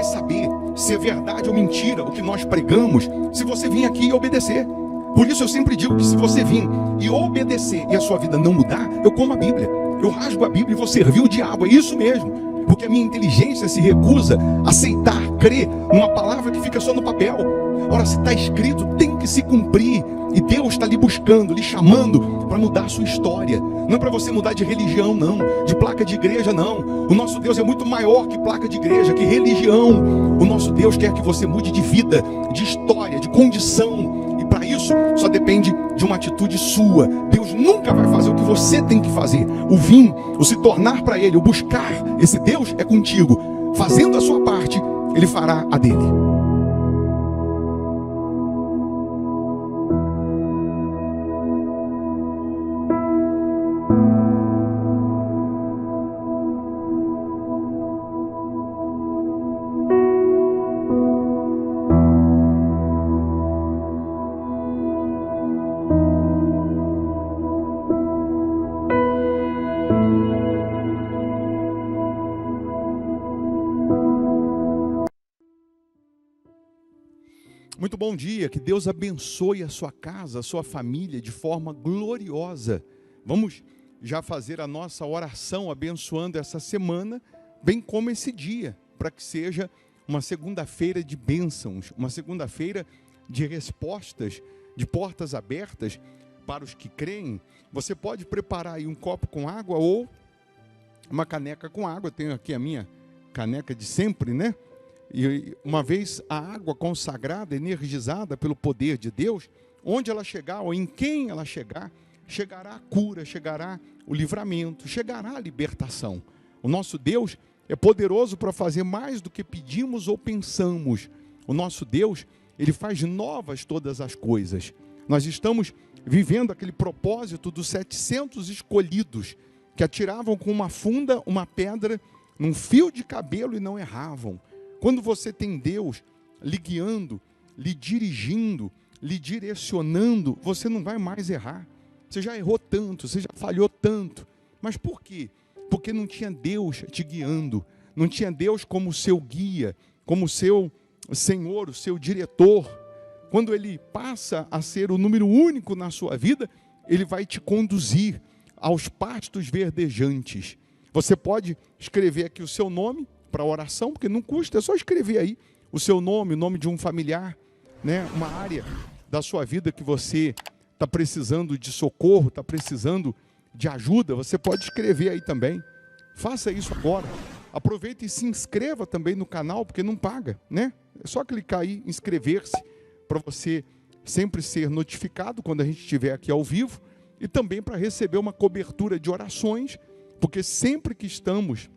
saber se é verdade ou mentira o que nós pregamos se você vir aqui e obedecer. Por isso eu sempre digo que se você vir e obedecer e a sua vida não mudar, eu como a Bíblia, eu rasgo a Bíblia e vou servir o diabo, é isso mesmo. Porque a minha inteligência se recusa a aceitar, crer numa palavra que fica só no papel. Ora, se está escrito, tem que se cumprir. E Deus está lhe buscando, lhe chamando para mudar a sua história. Não é para você mudar de religião, não. De placa de igreja, não. O nosso Deus é muito maior que placa de igreja, que religião. O nosso Deus quer que você mude de vida, de história, de condição. E para isso, só depende de uma atitude sua. Deus nunca vai fazer o que você tem que fazer. O vir, o se tornar para Ele, o buscar esse Deus é contigo. Fazendo a sua parte, Ele fará a dele. Muito bom dia, que Deus abençoe a sua casa, a sua família de forma gloriosa. Vamos já fazer a nossa oração abençoando essa semana, bem como esse dia, para que seja uma segunda-feira de bênçãos, uma segunda-feira de respostas, de portas abertas para os que creem. Você pode preparar aí um copo com água ou uma caneca com água. Eu tenho aqui a minha caneca de sempre, né? E uma vez a água consagrada, energizada pelo poder de Deus, onde ela chegar ou em quem ela chegar, chegará a cura, chegará o livramento, chegará a libertação. O nosso Deus é poderoso para fazer mais do que pedimos ou pensamos. O nosso Deus, Ele faz novas todas as coisas. Nós estamos vivendo aquele propósito dos 700 escolhidos, que atiravam com uma funda uma pedra num fio de cabelo e não erravam. Quando você tem Deus lhe guiando, lhe dirigindo, lhe direcionando, você não vai mais errar. Você já errou tanto, você já falhou tanto. Mas por quê? Porque não tinha Deus te guiando, não tinha Deus como seu guia, como seu Senhor, o seu diretor. Quando Ele passa a ser o número único na sua vida, Ele vai te conduzir aos pastos verdejantes. Você pode escrever aqui o seu nome para oração, porque não custa, é só escrever aí o seu nome, o nome de um familiar, né? Uma área da sua vida que você está precisando de socorro, está precisando de ajuda, você pode escrever aí também. Faça isso agora. Aproveita e se inscreva também no canal, porque não paga, né? É só clicar aí, inscrever-se, para você sempre ser notificado quando a gente estiver aqui ao vivo, e também para receber uma cobertura de orações, porque sempre que estamos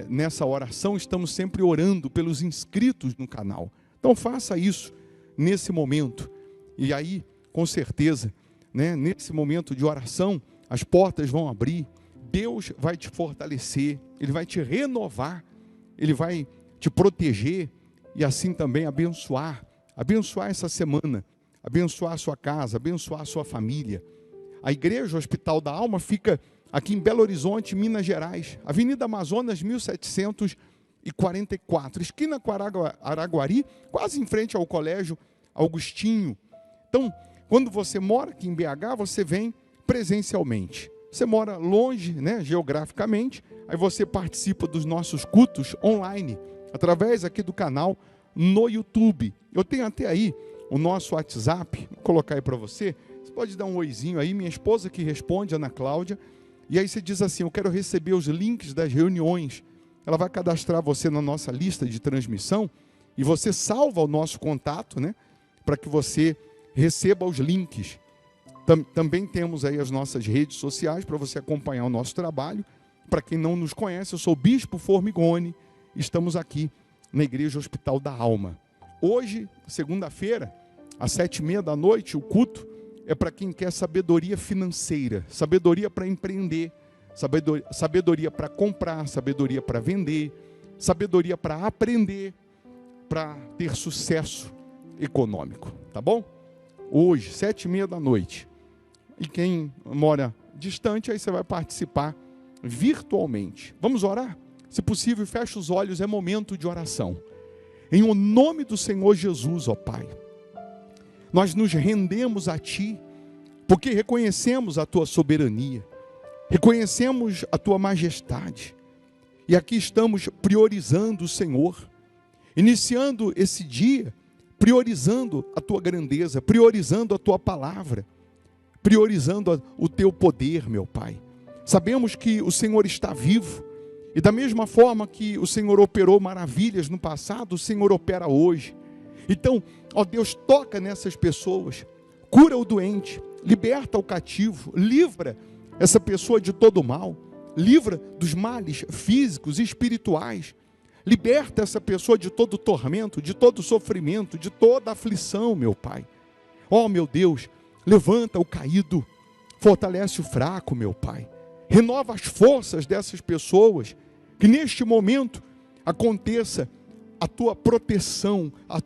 nessa oração, estamos sempre orando pelos inscritos no canal. Então faça isso nesse momento. E aí, com certeza, né, nesse momento de oração, as portas vão abrir, Deus vai te fortalecer, Ele vai te renovar, Ele vai te proteger e assim também abençoar essa semana, abençoar a sua casa, abençoar a sua família. A Igreja Hospital da Alma fica aqui em Belo Horizonte, Minas Gerais, Avenida Amazonas, 1744, esquina com Araguari, quase em frente ao Colégio Augustinho. Então, quando você mora aqui em BH, você vem presencialmente. Você mora longe, né, geograficamente, aí você participa dos nossos cultos online, através aqui do canal no YouTube. Eu tenho até aí o nosso WhatsApp, vou colocar aí para você. Você pode dar um oizinho aí, minha esposa que responde, Ana Cláudia. E aí você diz assim, eu quero receber os links das reuniões. Ela vai cadastrar você na nossa lista de transmissão e você salva o nosso contato, né, para que você receba os links. Também temos aí as nossas redes sociais para você acompanhar o nosso trabalho. Para quem não nos conhece, eu sou o Bispo Formigoni, estamos aqui na Igreja Hospital da Alma. Hoje, segunda-feira, às 19h30, o culto é para quem quer sabedoria financeira, sabedoria para empreender, sabedoria para comprar, sabedoria para vender, sabedoria para aprender, para ter sucesso econômico, tá bom? Hoje, 19h30. E quem mora distante, aí você vai participar virtualmente. Vamos orar? Se possível, feche os olhos, é momento de oração. Em o nome do Senhor Jesus, ó Pai, nós nos rendemos a Ti, porque reconhecemos a Tua soberania, reconhecemos a Tua majestade, e aqui estamos priorizando o Senhor, iniciando esse dia, priorizando a Tua grandeza, priorizando a Tua palavra, priorizando o Teu poder, meu Pai. Sabemos que o Senhor está vivo, e da mesma forma que o Senhor operou maravilhas no passado, o Senhor opera hoje. Então, ó Deus, toca nessas pessoas, cura o doente, liberta o cativo, livra essa pessoa de todo mal, livra dos males físicos e espirituais, liberta essa pessoa de todo tormento, de todo sofrimento, de toda aflição, meu Pai. Ó meu Deus, levanta o caído, fortalece o fraco, meu Pai. Renova as forças dessas pessoas, que neste momento aconteça a Tua proteção, a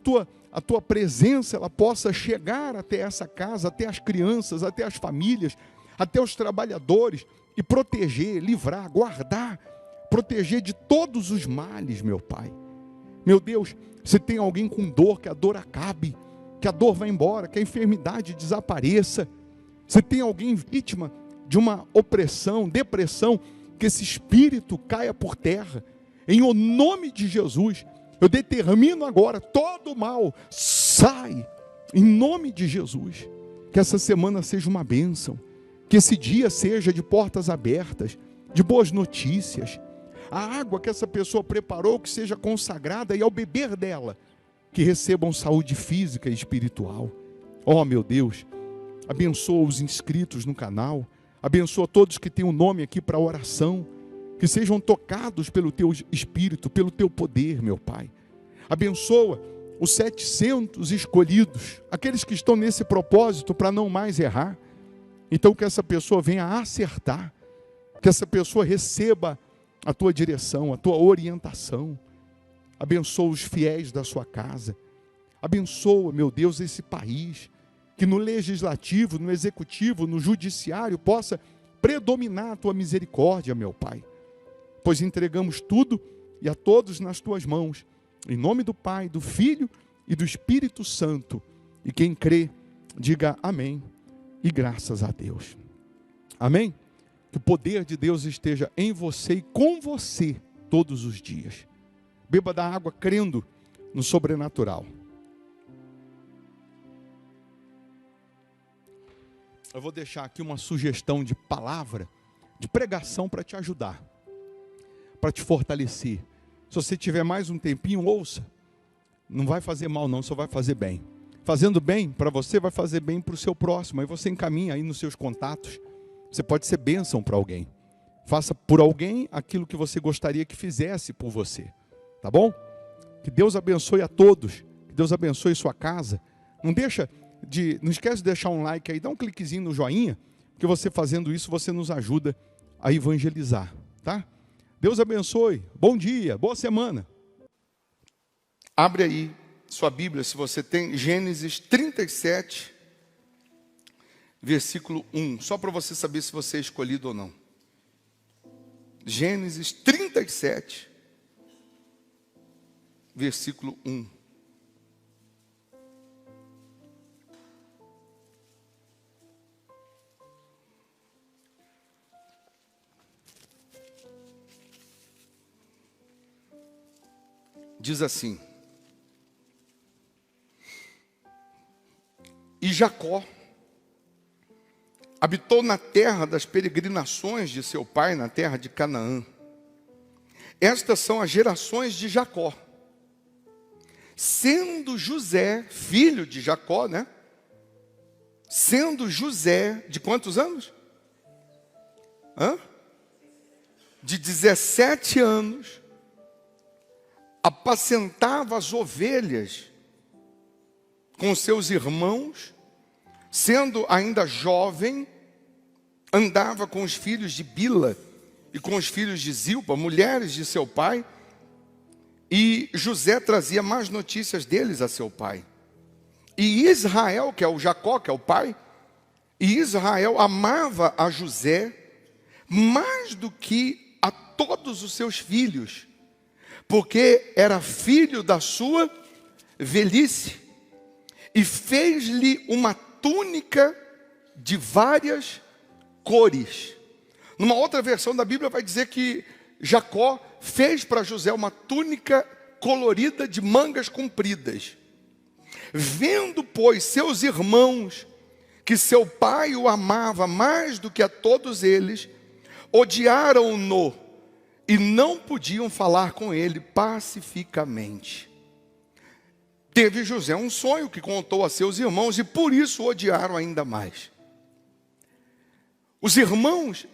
tua presença, ela possa chegar até essa casa, até as crianças, até as famílias, até os trabalhadores, e proteger, livrar, guardar, proteger de todos os males, meu Pai. Meu Deus, se tem alguém com dor, que a dor acabe, que a dor vá embora, que a enfermidade desapareça. Se tem alguém vítima de uma opressão, depressão, que esse espírito caia por terra, em o nome de Jesus. Eu determino agora, todo mal sai, em nome de Jesus. Que essa semana seja uma bênção, que esse dia seja de portas abertas, de boas notícias. A água que essa pessoa preparou, que seja consagrada, e ao beber dela, que recebam saúde física e espiritual. Ó meu Deus, abençoa os inscritos no canal, abençoa todos que têm o nome aqui para oração, que sejam tocados pelo Teu Espírito, pelo Teu poder, meu Pai. Abençoa os 700 escolhidos, aqueles que estão nesse propósito para não mais errar. Então que essa pessoa venha a acertar, que essa pessoa receba a Tua direção, a Tua orientação. Abençoa os fiéis da sua casa. Abençoa, meu Deus, esse país, que no legislativo, no executivo, no judiciário, possa predominar a Tua misericórdia, meu Pai. Pois entregamos tudo e a todos nas Tuas mãos, em nome do Pai, do Filho e do Espírito Santo. E quem crê, diga amém e graças a Deus. Amém? Que o poder de Deus esteja em você e com você todos os dias. Beba da água crendo no sobrenatural. Eu vou deixar aqui uma sugestão de palavra, de pregação para te ajudar, para te fortalecer. Se você tiver mais um tempinho, ouça. Não vai fazer mal não, só vai fazer bem. Fazendo bem para você, vai fazer bem para o seu próximo. Aí você encaminha aí nos seus contatos. Você pode ser bênção para alguém. Faça por alguém aquilo que você gostaria que fizesse por você. Tá bom? Que Deus abençoe a todos. Que Deus abençoe sua casa. Não esquece de deixar um like aí, dá um cliquezinho no joinha, porque você fazendo isso, você nos ajuda a evangelizar, tá? Deus abençoe, bom dia, boa semana. Abre aí sua Bíblia, se você tem, Gênesis 37, versículo 1, só para você saber se você é escolhido ou não. Gênesis 37, versículo 1. Diz assim: e Jacó habitou na terra das peregrinações de seu pai, na terra de Canaã. Estas são as gerações de Jacó. Sendo José, filho de Jacó, né? Sendo José, de quantos anos? De 17 anos, apacentava as ovelhas com seus irmãos, sendo ainda jovem, andava com os filhos de Bila e com os filhos de Zilpa, mulheres de seu pai, e José trazia más notícias deles a seu pai. E Israel, que é o Jacó, que é o pai, e Israel amava a José mais do que a todos os seus filhos, porque era filho da sua velhice, e fez-lhe uma túnica de várias cores. Numa outra versão da Bíblia vai dizer que Jacó fez para José uma túnica colorida de mangas compridas. Vendo, pois, seus irmãos que seu pai o amava mais do que a todos eles, odiaram-no e não podiam falar com ele pacificamente. Teve José um sonho que contou a seus irmãos e por isso o odiaram ainda mais. Os irmãos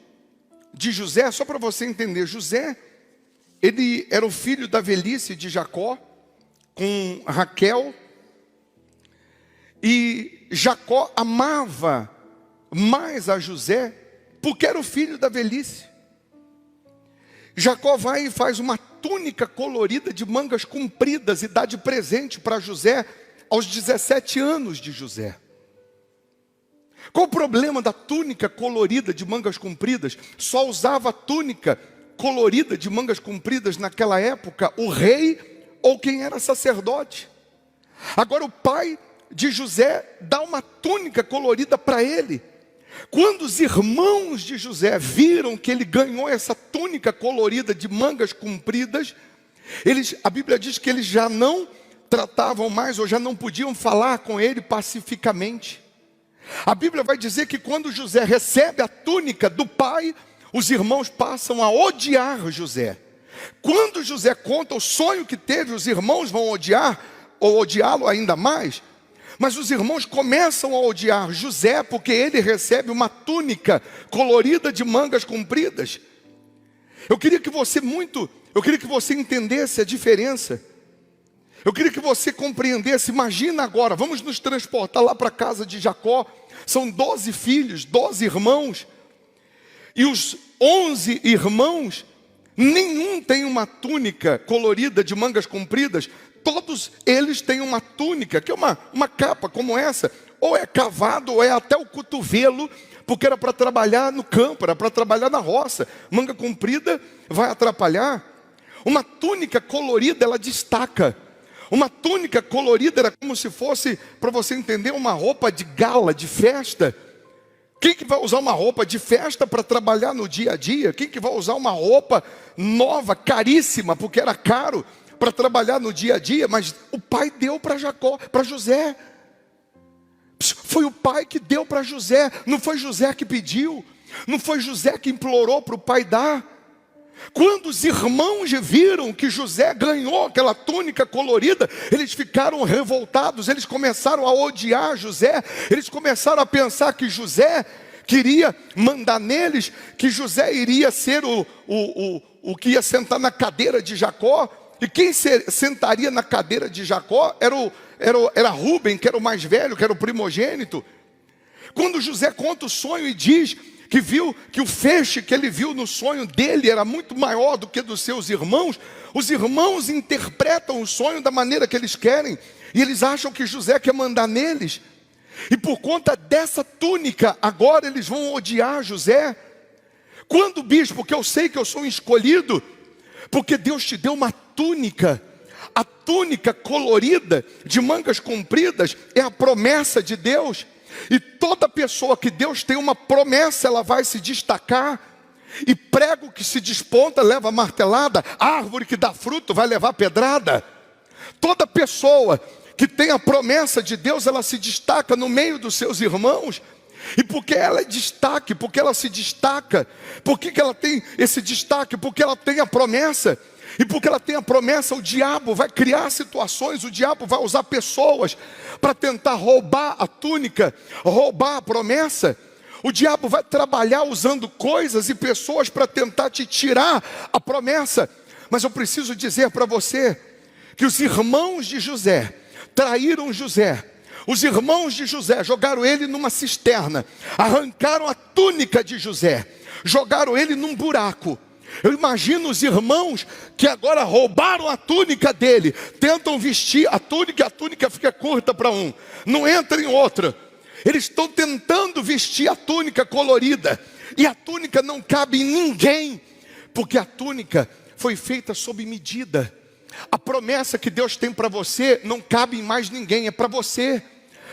de José, só para você entender, José, ele era o filho da velhice de Jacó, com Raquel, e Jacó amava mais a José, porque era o filho da velhice. Jacó vai e faz uma túnica colorida de mangas compridas e dá de presente para José aos 17 anos de José. Qual o problema da túnica colorida de mangas compridas? Só usava túnica colorida de mangas compridas naquela época o rei ou quem era sacerdote. Agora o pai de José dá uma túnica colorida para ele. Quando os irmãos de José viram que ele ganhou essa túnica colorida de mangas compridas, a Bíblia diz que eles já não tratavam mais ou já não podiam falar com ele pacificamente. A Bíblia vai dizer que quando José recebe a túnica do pai, os irmãos passam a odiar José. Quando José conta o sonho que teve, os irmãos vão odiar ou odiá-lo ainda mais. Mas os irmãos começam a odiar José porque ele recebe uma túnica colorida de mangas compridas. Eu queria que você entendesse a diferença. Eu queria que você compreendesse. Imagina agora, vamos nos transportar lá para a casa de Jacó. São 12 filhos, 12 irmãos. E os 11 irmãos, nenhum tem uma túnica colorida de mangas compridas. Todos eles têm uma túnica, que é uma capa como essa, ou é cavado, ou é até o cotovelo, porque era para trabalhar no campo, era para trabalhar na roça. Manga comprida vai atrapalhar. Uma túnica colorida, ela destaca. Uma túnica colorida era como se fosse, para você entender, uma roupa de gala, de festa. Quem que vai usar uma roupa de festa para trabalhar no dia a dia? Quem que vai usar uma roupa nova, caríssima, porque era caro, para trabalhar no dia a dia? Mas o pai deu para José. Foi o pai que deu para José. Não foi José que pediu. Não foi José que implorou para o pai dar. Quando os irmãos viram que José ganhou aquela túnica colorida, eles ficaram revoltados. Eles começaram a odiar José. Eles começaram a pensar que José queria mandar neles, que José iria ser o que ia sentar na cadeira de Jacó. E quem sentaria na cadeira de Jacó era Rúben, que era o mais velho, que era o primogênito. Quando José conta o sonho e diz que viu que o feixe que ele viu no sonho dele era muito maior do que dos seus irmãos, os irmãos interpretam o sonho da maneira que eles querem, e eles acham que José quer mandar neles. E por conta dessa túnica, agora eles vão odiar José. Quando, bispo, que eu sei que eu sou um escolhido, porque Deus te deu uma túnica. A túnica colorida de mangas compridas é a promessa de Deus. E toda pessoa que Deus tem uma promessa, ela vai se destacar. E prego que se desponta leva martelada, árvore que dá fruto vai levar pedrada. Toda pessoa que tem a promessa de Deus, ela se destaca no meio dos seus irmãos. E porque ela é destaque, porque ela se destaca, por que ela tem esse destaque? Porque ela tem a promessa. E porque ela tem a promessa, o diabo vai criar situações, o diabo vai usar pessoas para tentar roubar a túnica, roubar a promessa. O diabo vai trabalhar usando coisas e pessoas para tentar te tirar a promessa. Mas eu preciso dizer para você que os irmãos de José traíram José. Os irmãos de José jogaram ele numa cisterna, arrancaram a túnica de José, jogaram ele num buraco. Eu imagino os irmãos que agora roubaram a túnica dele, tentam vestir a túnica fica curta para um, não entra em outra. Eles estão tentando vestir a túnica colorida, e a túnica não cabe em ninguém, Porque a túnica foi feita sob medida. A promessa que Deus tem para você não cabe em mais ninguém, é para você.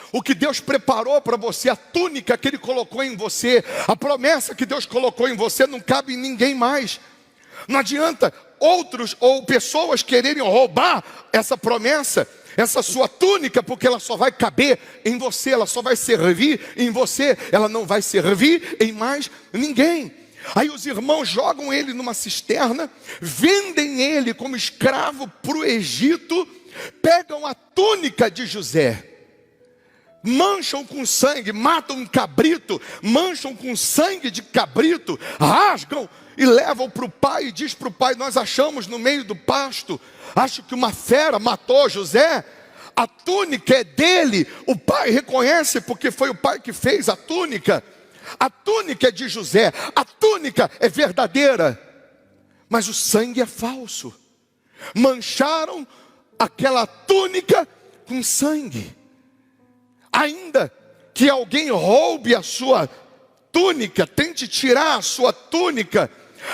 O que Deus preparou para você, a túnica que Ele colocou em você, a promessa que Deus colocou em você não cabe em ninguém mais. Não adianta outros ou pessoas quererem roubar essa promessa, essa sua túnica, porque ela só vai caber em você, ela só vai servir em você, ela não vai servir em mais ninguém. Aí os irmãos jogam ele numa cisterna, vendem ele como escravo para o Egito, pegam a túnica de José, mancham com sangue, matam um cabrito, mancham com sangue de cabrito, rasgam e levam para o pai e diz para o pai: nós achamos no meio do pasto, acho que uma fera matou José, a túnica é dele. O pai reconhece porque foi o pai que fez a túnica é de José, a túnica é verdadeira, mas o sangue é falso. Mancharam aquela túnica com sangue. Ainda que alguém roube a sua túnica, tente tirar a sua túnica,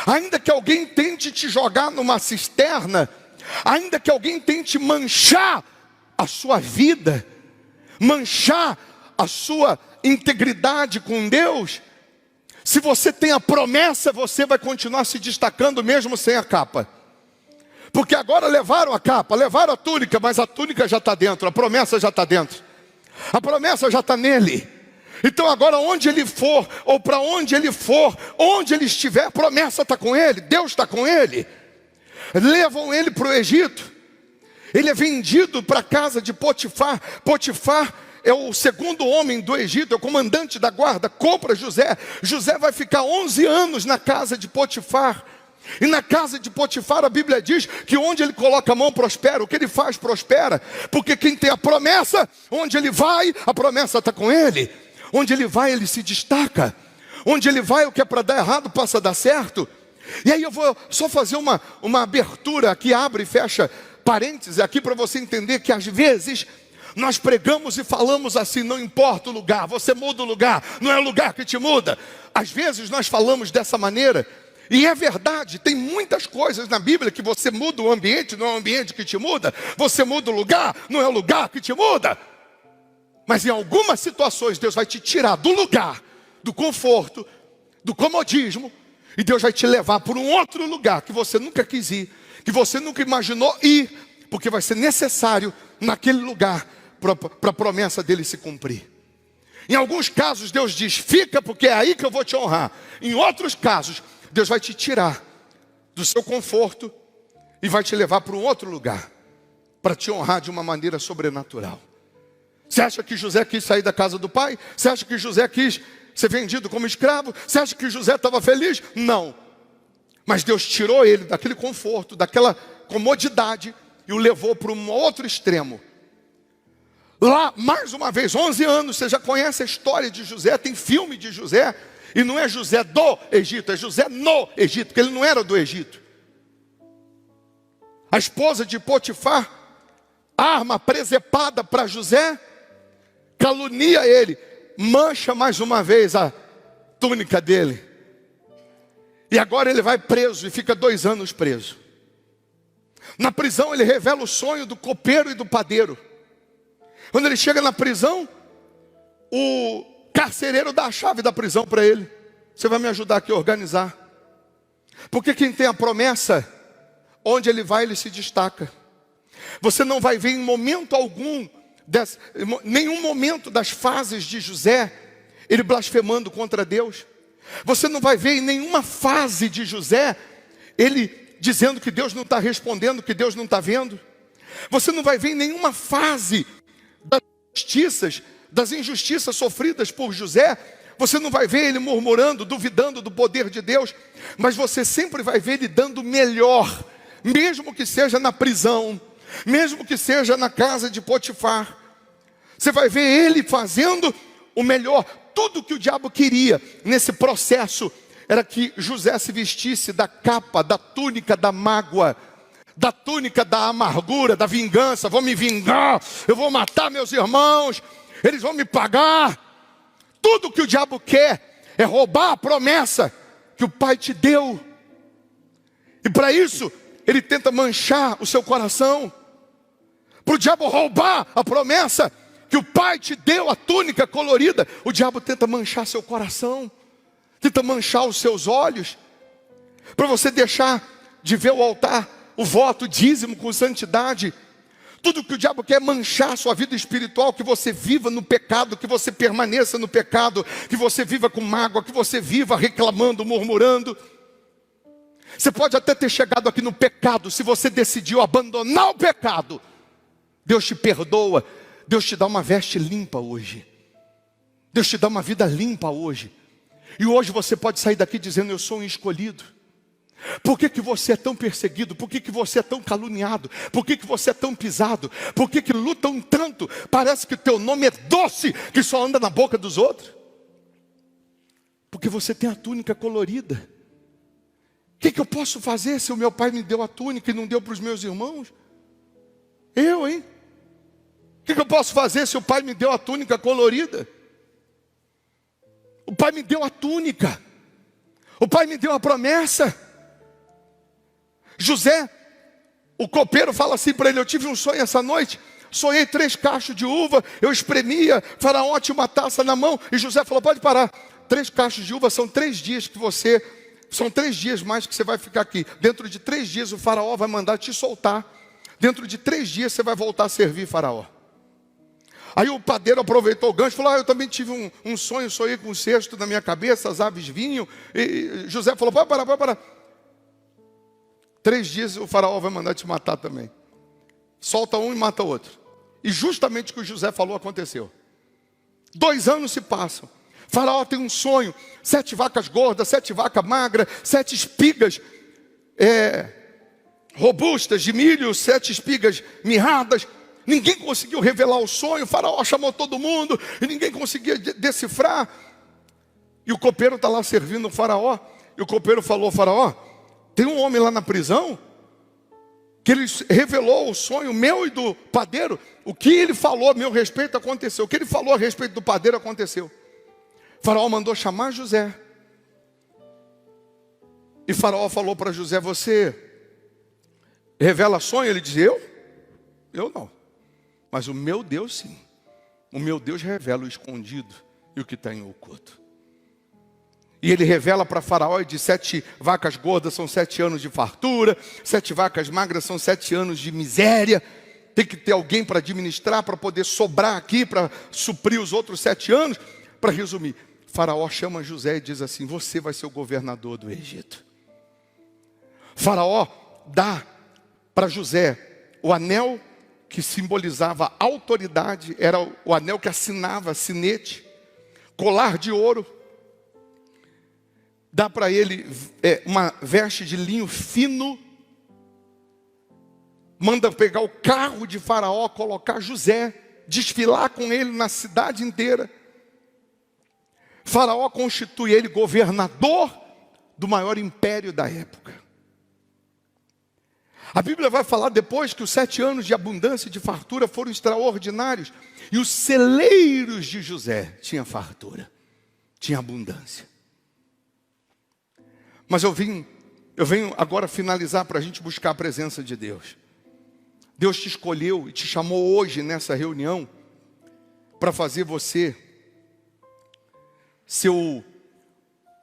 ainda que alguém tente te jogar numa cisterna, ainda que alguém tente manchar a sua vida, manchar a sua integridade com Deus, se você tem a promessa, você vai continuar se destacando mesmo sem a capa. Porque agora levaram a capa, levaram a túnica, mas a túnica já está dentro, a promessa já está dentro. A promessa já está nele. Então agora onde ele for, ou para onde ele for, onde ele estiver, a promessa está com ele, Deus está com ele. Levam ele para o Egito. Ele é vendido para a casa de Potifar. Potifar é o segundo homem do Egito, é o comandante da guarda, compra José. José vai ficar 11 anos na casa de Potifar. E na casa de Potifar a Bíblia diz que onde ele coloca a mão prospera, o que ele faz prospera. Porque quem tem a promessa, onde ele vai, a promessa está com ele. Onde ele vai, ele se destaca. Onde ele vai, o que é para dar errado passa a dar certo. E aí eu vou só fazer uma abertura aqui, abre e fecha parênteses aqui para você entender que às vezes nós pregamos e falamos assim: não importa o lugar, você muda o lugar, não é o lugar que te muda. Às vezes nós falamos dessa maneira. E é verdade, tem muitas coisas na Bíblia que você muda o ambiente, não é o ambiente que te muda. Você muda o lugar, não é o lugar que te muda. Mas em algumas situações Deus vai te tirar do lugar, do conforto, do comodismo, e Deus vai te levar para um outro lugar que você nunca quis ir, que você nunca imaginou ir, porque vai ser necessário naquele lugar para a promessa dele se cumprir. Em alguns casos Deus diz: fica, porque é aí que eu vou te honrar. Em outros casos Deus vai te tirar do seu conforto e vai te levar para um outro lugar, para te honrar de uma maneira sobrenatural. Você acha que José quis sair da casa do pai? Você acha que José quis ser vendido como escravo? Você acha que José estava feliz? Não. Mas Deus tirou ele daquele conforto, daquela comodidade, e o levou para um outro extremo. Lá, mais uma vez, 11 anos, você já conhece a história de José, tem filme de José. E não é José do Egito, é José no Egito, porque ele não era do Egito. A esposa de Potifar arma a presepada para José, calunia ele, mancha mais uma vez a túnica dele. E agora ele vai preso e fica 2 anos preso. Na prisão ele revela o sonho do copeiro e do padeiro. Quando ele chega na prisão, o carcereiro dá a chave da prisão para ele. Você vai me ajudar aqui a organizar. Porque quem tem a promessa, onde ele vai, ele se destaca. Você não vai ver em momento algum, nenhum momento das fases de José, ele blasfemando contra Deus. Você não vai ver em nenhuma fase de José, ele dizendo que Deus não está respondendo, que Deus não está vendo. Você não vai ver em nenhuma fase das injustiças sofridas por José, você não vai ver ele murmurando, duvidando do poder de Deus, mas você sempre vai ver ele dando o melhor, mesmo que seja na prisão, mesmo que seja na casa de Potifar. Você vai ver ele fazendo o melhor. Tudo que o diabo queria nesse processo era que José se vestisse da capa, da túnica da mágoa, da túnica da amargura, da vingança. Vou me vingar, eu vou matar meus irmãos, eles vão me pagar. Tudo que o diabo quer é roubar a promessa que o pai te deu. E para isso, ele tenta manchar o seu coração. Para o diabo roubar a promessa que o pai te deu, a túnica colorida. O diabo tenta manchar seu coração. Tenta manchar os seus olhos. Para você deixar de ver o altar, o voto, o dízimo com santidade. Tudo que o diabo quer é manchar a sua vida espiritual, que você viva no pecado, que você permaneça no pecado, que você viva com mágoa, que você viva reclamando, murmurando. Você pode até ter chegado aqui no pecado, se você decidiu abandonar o pecado, Deus te perdoa, Deus te dá uma veste limpa hoje. Deus te dá uma vida limpa hoje. E hoje você pode sair daqui dizendo, eu sou um escolhido. Por que você é tão perseguido? Por que você é tão caluniado? Por que você é tão pisado? Por que lutam tanto? Parece que o teu nome é doce, que só anda na boca dos outros. Porque você tem a túnica colorida. O que eu posso fazer se o meu pai me deu a túnica e não deu para os meus irmãos? Eu, hein? O que eu posso fazer se o pai me deu a túnica colorida? O pai me deu a túnica. O pai me deu a promessa. José, o copeiro, fala assim para ele, eu tive um sonho essa noite, sonhei 3 cachos de uva, eu espremia, Faraó tinha uma taça na mão, e José falou, pode parar, 3 cachos de uva são 3 dias são 3 dias mais que você vai ficar aqui, dentro de 3 dias o Faraó vai mandar te soltar, dentro de 3 dias você vai voltar a servir Faraó. Aí o padeiro aproveitou o gancho e falou, eu também tive um sonho, sonhei com um cesto na minha cabeça, as aves vinham, e José falou, pode parar. 3 dias o Faraó vai mandar te matar também. Solta um e mata o outro. E justamente o que o José falou aconteceu. 2 anos se passam. Faraó tem um sonho. 7 vacas gordas, 7 vacas magras, 7 espigas robustas de milho, 7 espigas mirradas. Ninguém conseguiu revelar o sonho. O Faraó chamou todo mundo e ninguém conseguia decifrar. E o copeiro está lá servindo o Faraó. E o copeiro falou, Faraó, tem um homem lá na prisão que ele revelou o sonho meu e do padeiro. O que ele falou a meu respeito aconteceu. O que ele falou a respeito do padeiro aconteceu. O Faraó mandou chamar José. E Faraó falou para José, você revela sonho? Ele dizia, eu não. Mas o meu Deus sim. O meu Deus revela o escondido e o que está em oculto. E ele revela para Faraó de 7 vacas gordas são 7 anos de fartura, 7 vacas magras são 7 anos de miséria. Tem que ter alguém para administrar, para poder sobrar aqui, para suprir os outros 7 anos. Para resumir, Faraó chama José e diz assim, você vai ser o governador do Egito. Faraó dá para José o anel que simbolizava autoridade, era o anel que assinava sinete, colar de ouro. Dá para ele uma veste de linho fino. Manda pegar o carro de Faraó, colocar José, desfilar com ele na cidade inteira. Faraó constitui ele governador do maior império da época. A Bíblia vai falar depois que os 7 anos de abundância e de fartura foram extraordinários. E os celeiros de José tinham fartura, tinha abundância. Mas eu venho agora finalizar para a gente buscar a presença de Deus. Deus te escolheu e te chamou hoje nessa reunião para fazer você ser o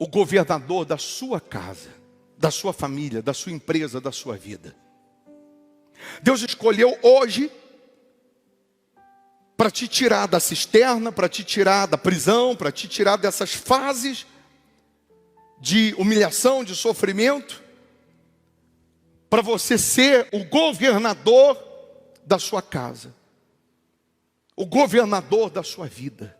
governador da sua casa, da sua família, da sua empresa, da sua vida. Deus escolheu hoje para te tirar da cisterna, para te tirar da prisão, para te tirar dessas fases de humilhação, de sofrimento, para você ser o governador da sua casa, o governador da sua vida,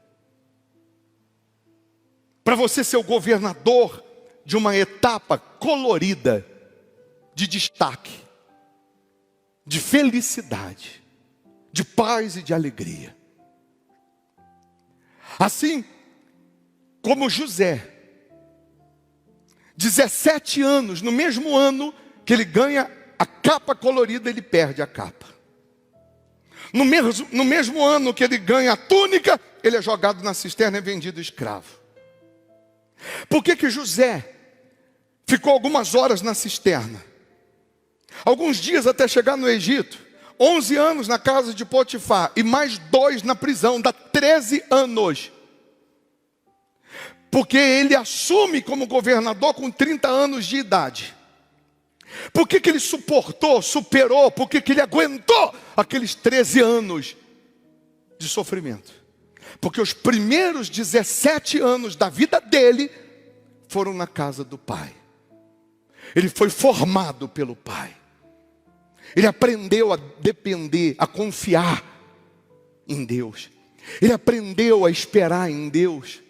para você ser o governador de uma etapa colorida, de destaque, de felicidade, de paz e de alegria. Assim como José, 17 anos, no mesmo ano que ele ganha a capa colorida, ele perde a capa. No mesmo ano que ele ganha a túnica, ele é jogado na cisterna e vendido escravo. Por que José ficou algumas horas na cisterna? Alguns dias até chegar no Egito. 11 anos na casa de Potifar e mais 2 na prisão, dá 13 anos. Porque ele assume como governador com 30 anos de idade. Por que ele suportou, superou, por que ele aguentou aqueles 13 anos de sofrimento? Porque os primeiros 17 anos da vida dele foram na casa do pai. Ele foi formado pelo pai. Ele aprendeu a depender, a confiar em Deus. Ele aprendeu a esperar em Deus.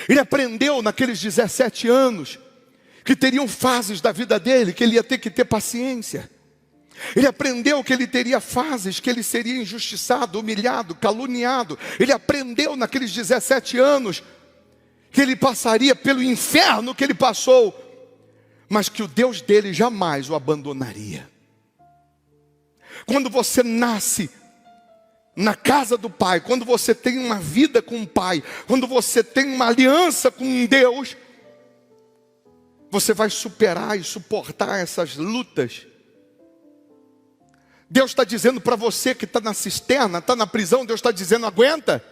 Ele aprendeu naqueles 17 anos que teriam fases da vida dele, que ele ia ter que ter paciência. Ele aprendeu que ele teria fases, que ele seria injustiçado, humilhado, caluniado. Ele aprendeu naqueles 17 anos que ele passaria pelo inferno que ele passou, mas que o Deus dele jamais o abandonaria. Quando você nasce na casa do Pai, quando você tem uma vida com o Pai, quando você tem uma aliança com Deus, você vai superar e suportar essas lutas. Deus está dizendo para você que está na cisterna, está na prisão, Deus está dizendo: aguenta.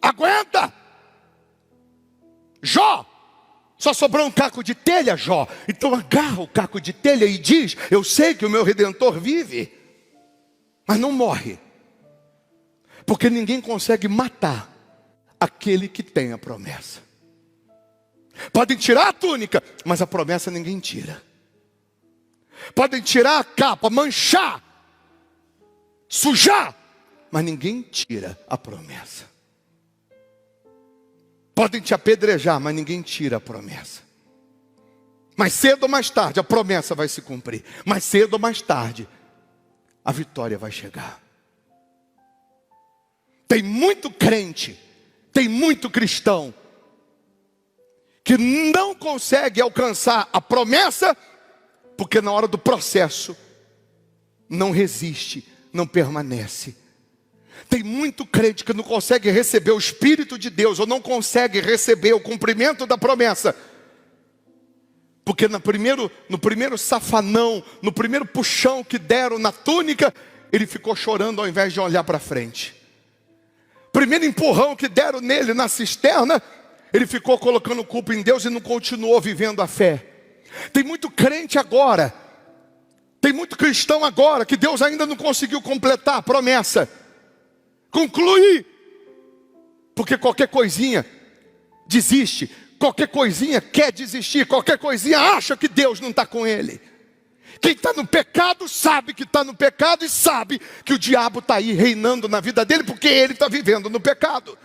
Aguenta. Jó, só sobrou um caco de telha, Jó. Então agarra o caco de telha e diz: eu sei que o meu Redentor vive, mas não morre. Porque ninguém consegue matar aquele que tem a promessa. Podem tirar a túnica, mas a promessa ninguém tira. Podem tirar a capa, manchar, sujar, mas ninguém tira a promessa. Podem te apedrejar, mas ninguém tira a promessa. Mais cedo ou mais tarde a promessa vai se cumprir. Mais cedo ou mais tarde a vitória vai chegar. Tem muito crente, tem muito cristão que não consegue alcançar a promessa, porque na hora do processo não resiste, não permanece. Tem muito crente que não consegue receber o Espírito de Deus, ou não consegue receber o cumprimento da promessa, porque no primeiro safanão, no primeiro puxão que deram na túnica, ele ficou chorando ao invés de olhar para frente. Primeiro empurrão que deram nele na cisterna, ele ficou colocando culpa em Deus e não continuou vivendo a fé. Tem muito crente agora, tem muito cristão agora, que Deus ainda não conseguiu completar a promessa, concluir, porque qualquer coisinha desiste, qualquer coisinha quer desistir, qualquer coisinha acha que Deus não está com ele. Quem está no pecado sabe que está no pecado e sabe que o diabo está aí reinando na vida dele, porque ele está vivendo no pecado.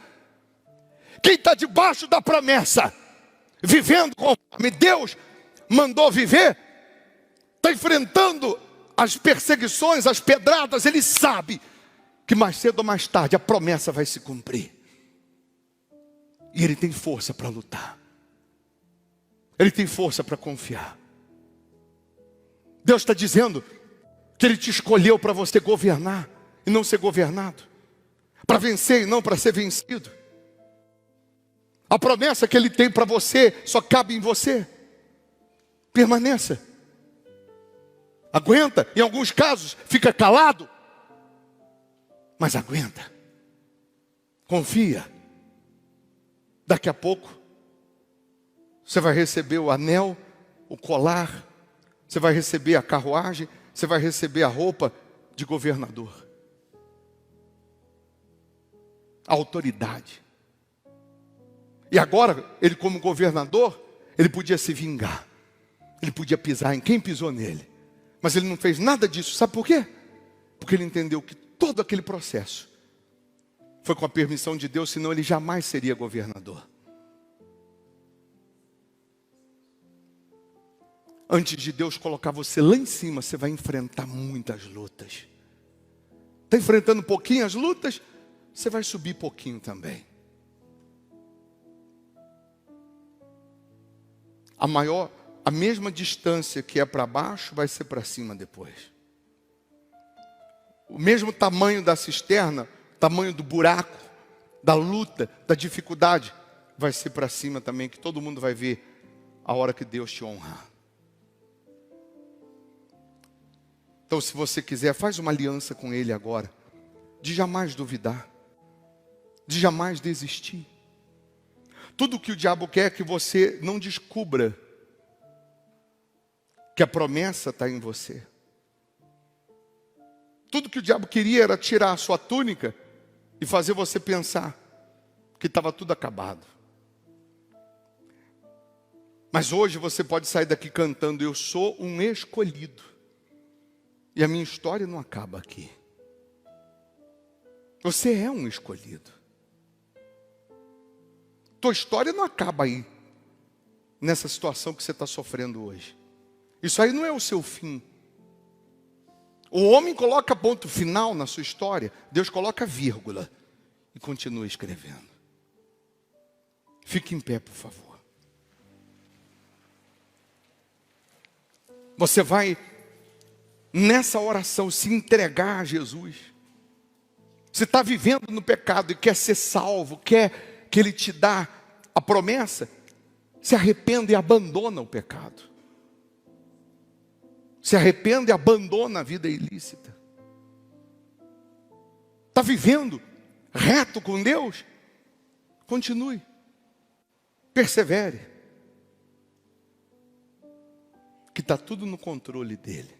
Quem está debaixo da promessa, vivendo conforme Deus mandou viver, está enfrentando as perseguições, as pedradas, ele sabe que mais cedo ou mais tarde a promessa vai se cumprir. E ele tem força para lutar. Ele tem força para confiar. Deus está dizendo que Ele te escolheu para você governar e não ser governado, para vencer e não para ser vencido. A promessa que Ele tem para você só cabe em você. Permaneça. Aguenta. Em alguns casos fica calado, mas aguenta. Confia. Daqui a pouco você vai receber o anel, o colar, você vai receber a carruagem, você vai receber a roupa de governador. A autoridade. E agora, ele como governador, ele podia se vingar. Ele podia pisar em quem pisou nele. Mas ele não fez nada disso. Sabe por quê? Porque ele entendeu que todo aquele processo foi com a permissão de Deus, senão ele jamais seria governador. Antes de Deus colocar você lá em cima, você vai enfrentar muitas lutas. Está enfrentando um pouquinho as lutas, você vai subir pouquinho também. A mesma distância que é para baixo, vai ser para cima depois. O mesmo tamanho da cisterna, tamanho do buraco, da luta, da dificuldade, vai ser para cima também, que todo mundo vai ver a hora que Deus te honrar. Então, se você quiser, faz uma aliança com Ele agora, de jamais duvidar, de jamais desistir. Tudo que o diabo quer é que você não descubra que a promessa está em você. Tudo que o diabo queria era tirar a sua túnica e fazer você pensar que estava tudo acabado. Mas hoje você pode sair daqui cantando: eu sou um escolhido. E a minha história não acaba aqui. Você é um escolhido. Tua história não acaba aí, nessa situação que você está sofrendo hoje. Isso aí não é o seu fim. O homem coloca ponto final na sua história, Deus coloca vírgula e continua escrevendo. Fique em pé, por favor. Você vai, nessa oração, se entregar a Jesus. Você está vivendo no pecado e quer ser salvo, quer que Ele te dá a promessa, se arrependa e abandona o pecado. Se arrependa e abandona a vida ilícita. Está vivendo reto com Deus? Continue. Persevere. Que está tudo no controle dEle.